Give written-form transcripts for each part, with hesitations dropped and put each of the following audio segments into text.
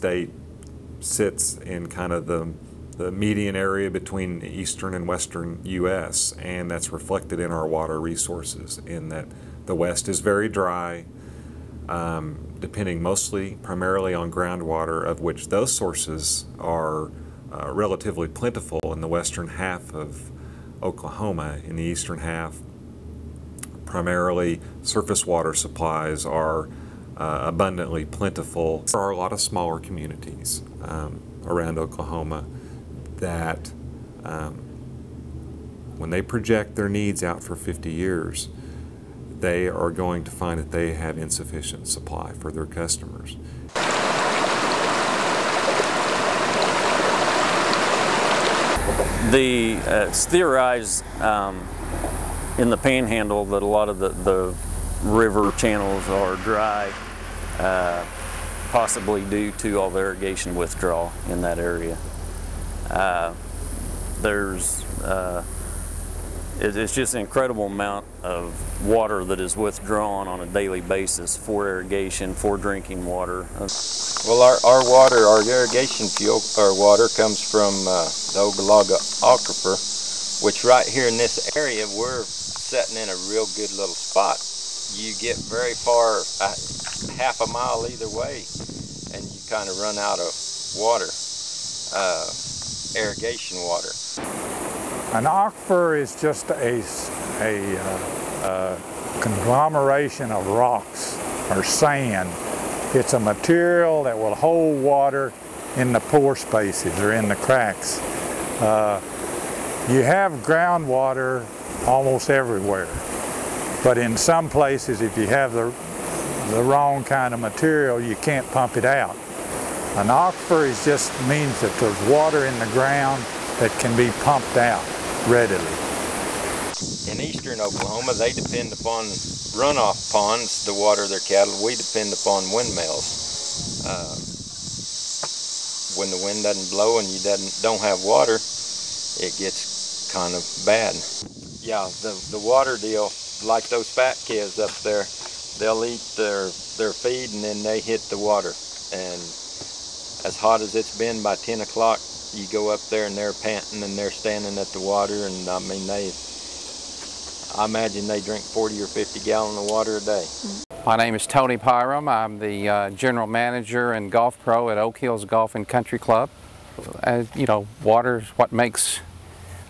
state sits in kind of the median area between the eastern and western U.S., and that's reflected in our water resources, in that the West is very dry, depending primarily on groundwater, of which those sources are relatively plentiful in the western half of Oklahoma. In the eastern half, primarily surface water supplies are abundantly plentiful. There are a lot of smaller communities around Oklahoma that when they project their needs out for 50 years, they are going to find that they have insufficient supply for their customers. It's theorized in the Panhandle that a lot of the river channels are dry, possibly due to all the irrigation withdrawal in that area. It's just an incredible amount of water that is withdrawn on a daily basis for irrigation, for drinking water. Well, our irrigation water comes from the Ogallala Aquifer, which right here in this area, we're sitting in a real good little spot. You get very far, half a mile either way, and you kind of run out of water, irrigation water. An aquifer is just a conglomeration of rocks or sand. It's a material that will hold water in the pore spaces or in the cracks. You have groundwater almost everywhere, but in some places, if you have the wrong kind of material, you can't pump it out. An aquifer just means that there's water in the ground that can be pumped out readily. In eastern Oklahoma, they depend upon runoff ponds to water their cattle. We depend upon windmills. When the wind doesn't blow and you don't have water, it gets kind of bad. Yeah, the water deal, like those fat kids up there, they'll eat their feed and then they hit the water. And as hot as it's been, by 10 o'clock, you go up there and they're panting and they're standing at the water, and I mean, I imagine they drink 40 or 50 gallons of water a day. My name is Tony Pyram. I'm the general manager and golf pro at Oak Hills Golf and Country Club. You know, water is what makes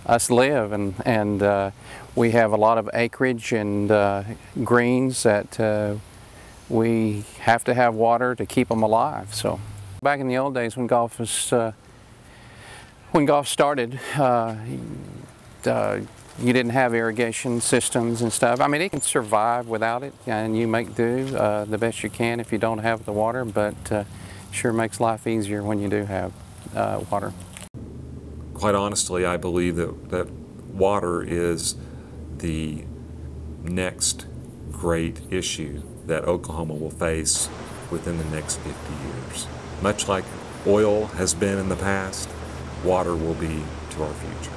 us live, and we have a lot of acreage and greens that we have to have water to keep them alive. So back in the old days when golf started, you didn't have irrigation systems and stuff. I mean, it can survive without it, and you make do the best you can if you don't have the water, but sure makes life easier when you do have water. Quite honestly, I believe that water is the next great issue that Oklahoma will face within the next 50 years. Much like oil has been in the past, water will be to our future.